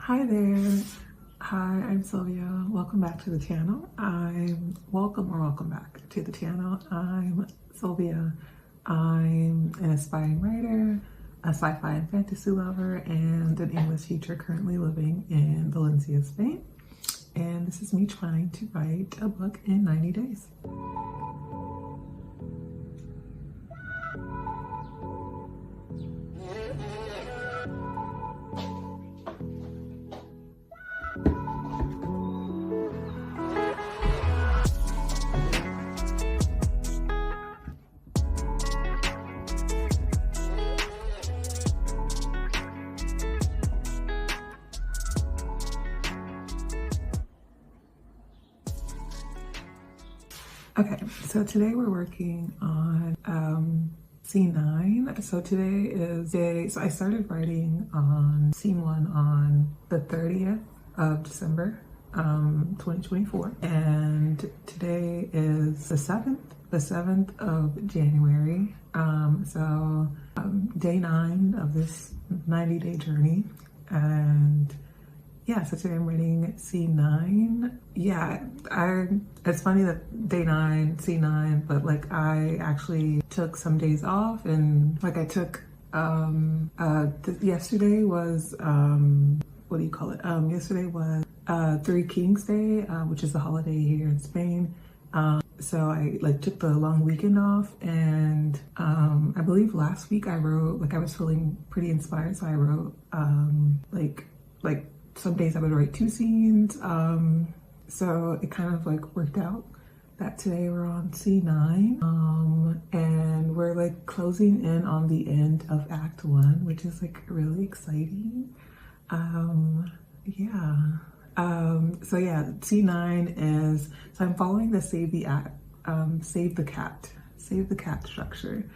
Hi there. Hi, I'm Sylvia. Welcome back to the channel. Welcome back to the channel. I'm Sylvia. I'm an aspiring writer, a sci-fi and fantasy lover, and an English teacher currently living in Valencia, Spain. And this is me trying to write a book in 90 days. Okay, so today we're working on scene 9. So today is so I started writing on scene 1 on the 30th of December, 2024. And today is the 7th of January. Day 9 of this 90-day journey. And yeah, so today I'm reading C9. Yeah, it's funny that day 9, C9, but like I actually took some days off, and like I took, yesterday was, what do you call it? Yesterday was Three Kings Day, which is a holiday here in Spain. So I like took the long weekend off, and I believe last week I wrote, like I was feeling pretty inspired, so I wrote like some days I would write 2 scenes. So it kind of like worked out that today we're on C9. And we're like closing in on the end of Act 1, which is like really exciting. So yeah, C9 is, so I'm following the save the cat structure.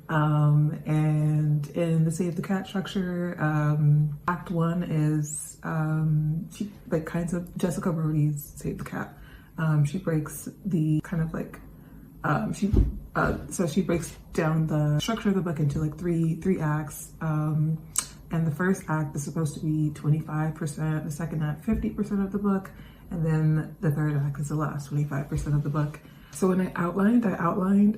And in the Save the Cat structure, Act 1 is Jessica Brody's Save the Cat. She breaks the kind of like she breaks down the structure of the book into like three acts. And the first act is supposed to be 25%, the second act 50% of the book, and then the third act is the last 25% of the book. So when I outlined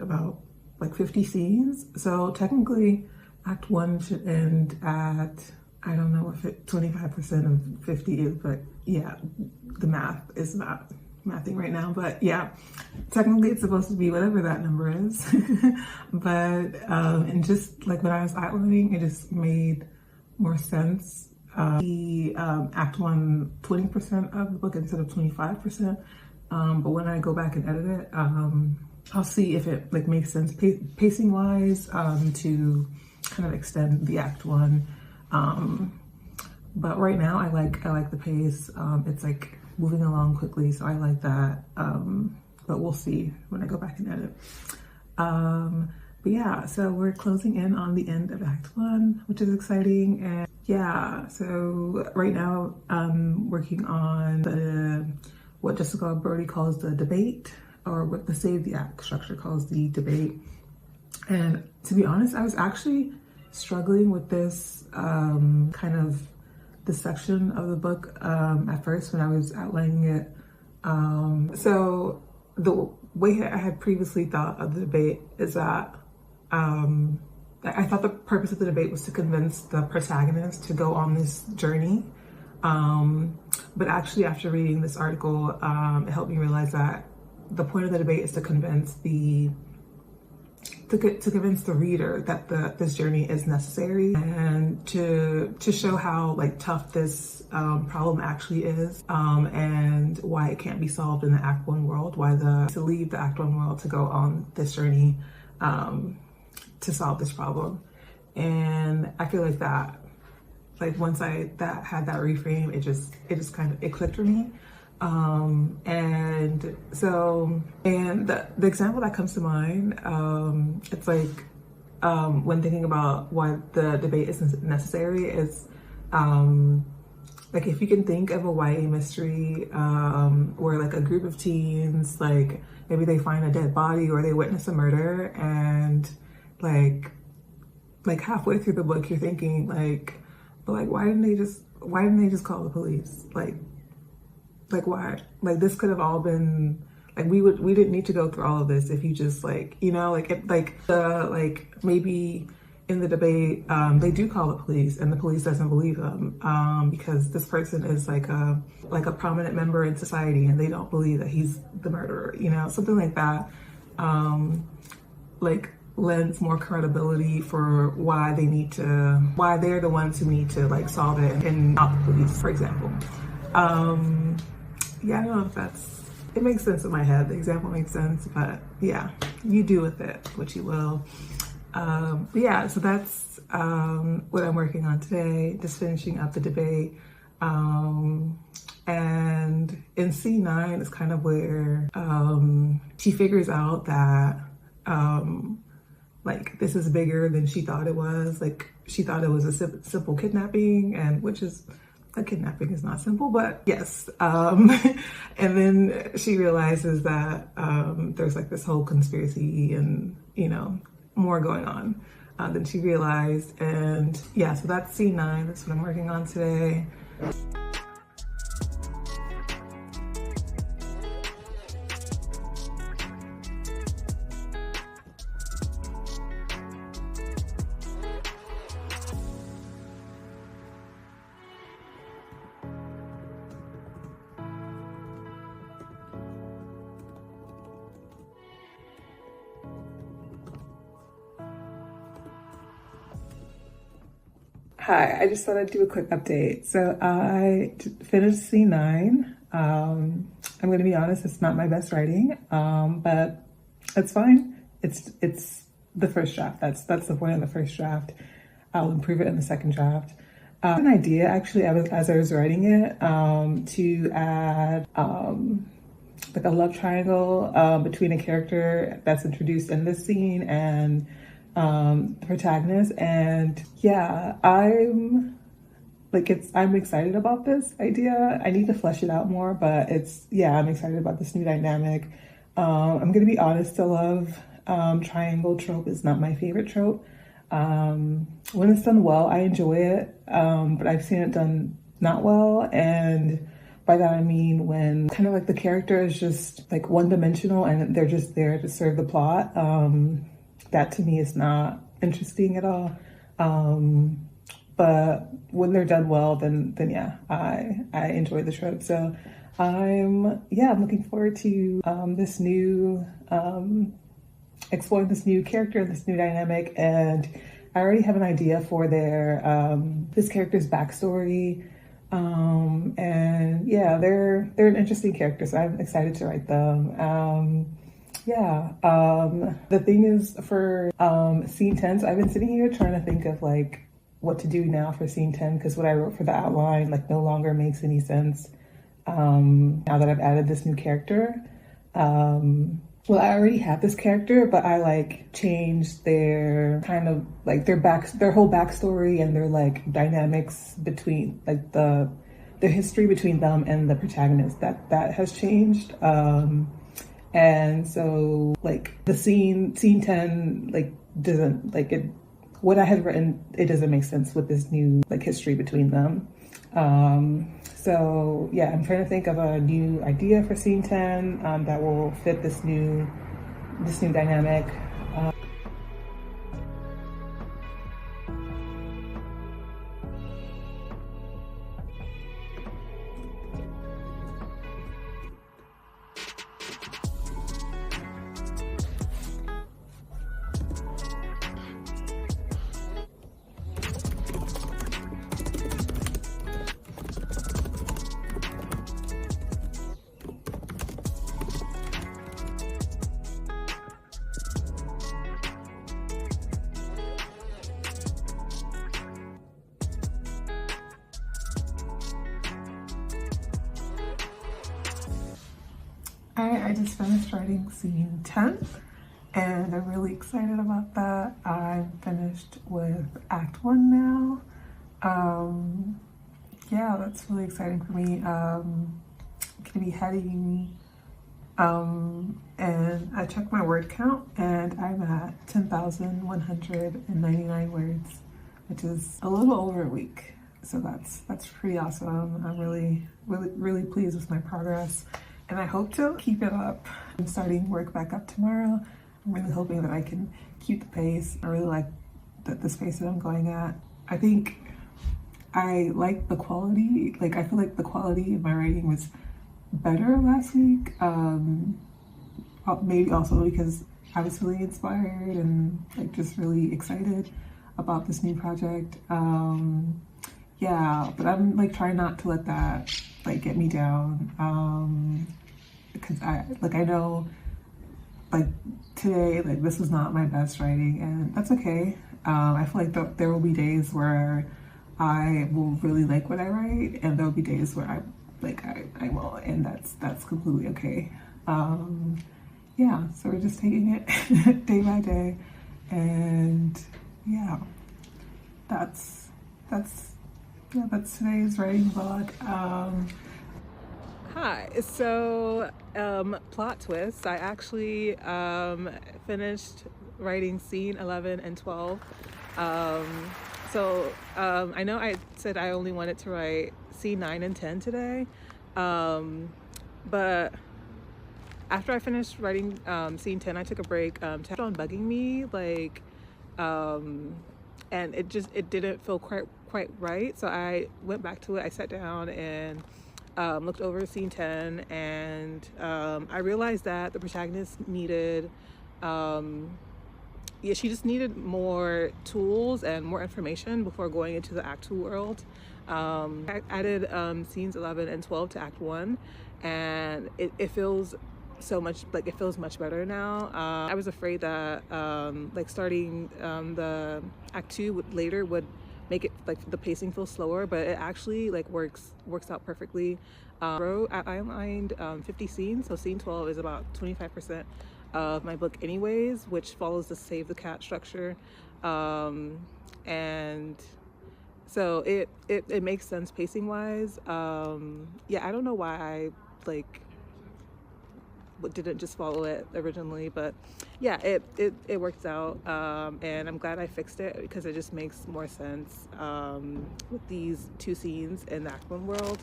about like 50 scenes. So technically Act 1 should end at, I don't know if 25% of 50 is, but yeah, the math is not mathing right now, but yeah, technically it's supposed to be whatever that number is. But and just like when I was outlining, it just made more sense. Act 1 20% of the book instead of 25%. But when I go back and edit it, I'll see if it like makes sense pacing wise, to kind of extend the Act 1. But right now I like the pace. It's like moving along quickly, so I like that. But we'll see when I go back and edit. But yeah, so we're closing in on the end of Act 1, which is exciting. And yeah, so right now I'm working on what Jessica Brody calls the debate, or what the Save the Act structure calls the debate. And to be honest, I was actually struggling with this this section of the book at first when I was outlining it. So the way I had previously thought of the debate is that I thought the purpose of the debate was to convince the protagonist to go on this journey. But actually after reading this article, it helped me realize that the point of the debate is to convince the reader that this journey is necessary, and to show how like tough this problem actually is, and why it can't be solved in the Act 1 world, to leave the Act 1 world to go on this journey to solve this problem. And I feel like that, like once I had that reframe, it just kind of clicked for me. And the example that comes to mind, it's like when thinking about why the debate is necessary, is like if you can think of a YA mystery where like a group of teens, like maybe they find a dead body or they witness a murder, and like halfway through the book you're thinking like, but like why didn't they just why didn't they just call the police? Like why? Like this could have all been, like we didn't need to go through all of this if you just like, you know, like maybe in the debate, they do call the police and the police doesn't believe them, because this person is like a prominent member in society and they don't believe that he's the murderer, you know, something like that, like lends more credibility for why they're the ones who need to like solve it and not the police, for example. Yeah, I don't know if it makes sense in my head. The example makes sense, but yeah, you do with it what you will. But yeah, so that's what I'm working on today, just finishing up the debate. And in C9 is kind of where she figures out that like this is bigger than she thought it was. Like she thought it was a simple kidnapping, and which is, a kidnapping is not simple, but yes. And then she realizes that there's like this whole conspiracy and, you know, more going on than she realized. And yeah, so that's C9. That's what I'm working on today. Hi, I just thought I'd do a quick update. So I finished C9. I'm gonna be honest, it's not my best writing, but it's fine. It's the first draft. That's the point of the first draft. I'll improve it in the second draft. An idea actually, as I was writing it, to add like a love triangle between a character that's introduced in this scene and the protagonist. And yeah, I'm excited about this idea. I need to flesh it out more, but I'm excited about this new dynamic. I'm gonna be honest, the love triangle trope is not my favorite trope. When it's done well, I enjoy it, but I've seen it done not well, and by that I mean when kind of like the character is just like one-dimensional and they're just there to serve the plot. That to me is not interesting at all. But when they're done well, then yeah, I enjoy the trope. So I'm looking forward to this new exploring this new character, this new dynamic, and I already have an idea for this character's backstory. And yeah, they're an interesting character, so I'm excited to write them. The thing is for scene 10, so I've been sitting here trying to think of like what to do now for scene 10, because what I wrote for the outline like no longer makes any sense now that I've added this new character. Well, I already have this character, but I like changed their kind of like their whole backstory and their like dynamics between like the history between them and the protagonist. That has changed. And so like the scene 10 like doesn't like it, what I had written, it doesn't make sense with this new like history between them. So yeah, I'm trying to think of a new idea for scene 10 that will fit this new dynamic. I just finished writing scene 10 and I'm really excited about that. I'm finished with Act 1 now. Yeah, that's really exciting for me. I'm gonna be heading, and I checked my word count and I'm at 10,199 words, which is a little over a week. So that's pretty awesome. I'm really pleased with my progress, and I hope to keep it up. I'm starting work back up tomorrow. I'm really hoping that I can keep the pace. I really like the space that I'm going at. I think I like the quality. Like, I feel like the quality of my writing was better last week. Maybe also because I was really inspired and like just really excited about this new project. Yeah, but I'm like trying not to let that like get me down. Because I know like today, like this was not my best writing, and that's okay. I feel like there will be days where I will really like what I write, and there'll be days where I won't, and that's completely okay. Yeah, so we're just taking it day by day, and yeah, that's today's writing vlog. Hi, so plot twist, I actually finished writing scene 11 and 12. I know I said I only wanted to write scene 9 and 10 today, but after I finished writing scene 10, I took a break. Kept on bugging me, like, and it didn't feel quite right. So I went back to it. I sat down and looked over scene 10, and I realized that the protagonist needed, she just needed more tools and more information before going into the Act 2 world. I added scenes 11 and 12 to Act 1, and it feels so much like it feels much better now. I was afraid that like starting the Act 2 later would make it like the pacing feel slower, but it actually like works out perfectly. I outlined 50 scenes, so scene 12 is about 25% of my book anyways, which follows the Save the Cat structure, and so it makes sense pacing wise. Yeah, I don't know why I like didn't just follow it originally, but yeah, it worked out, and I'm glad I fixed it because it just makes more sense with these two scenes in the Act 1 world.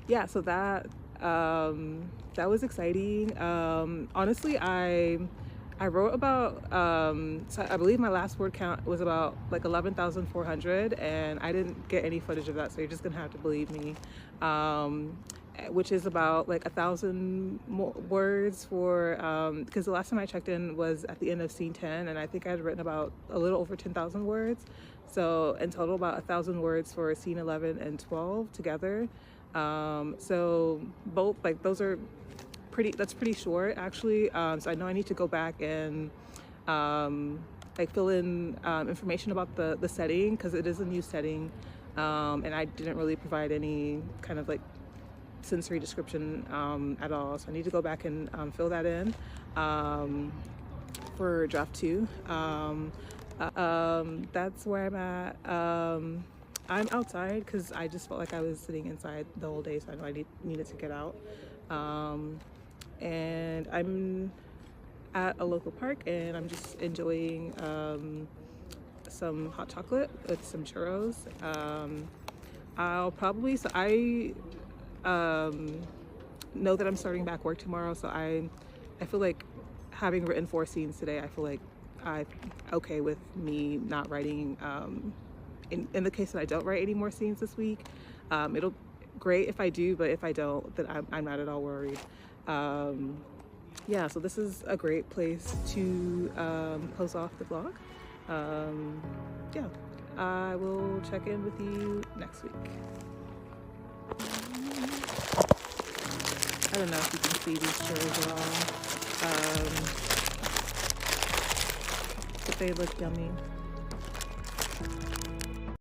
Yeah, so that was exciting. Honestly, I wrote about so I believe my last word count was about like 11,400, and I didn't get any footage of that, so you're just gonna have to believe me. Which is about like 1,000 more words for because the last time I checked in was at the end of scene 10, and I think I had written about a little over 10,000 words. So in total about 1,000 words for scene 11 and 12 together. So both like those are that's pretty short actually. So I know I need to go back and like fill in information about the setting, because it is a new setting, and I didn't really provide any kind of like sensory description at all, so I need to go back and fill that in for draft 2. That's where I'm at. I'm outside because I just felt like I was sitting inside the whole day, so I know I needed to get out. And I'm at a local park, and I'm just enjoying some hot chocolate with some churros. I know that I'm starting back work tomorrow, so I feel like having written 4 scenes today, I feel like I'm okay with me not writing. In the case that I don't write any more scenes this week, it'll great if I do, but if I don't, then I'm not at all worried. Yeah, so this is a great place to close off the vlog. Yeah, I will check in with you next week. I don't know if you can see these churros at all, but they look yummy.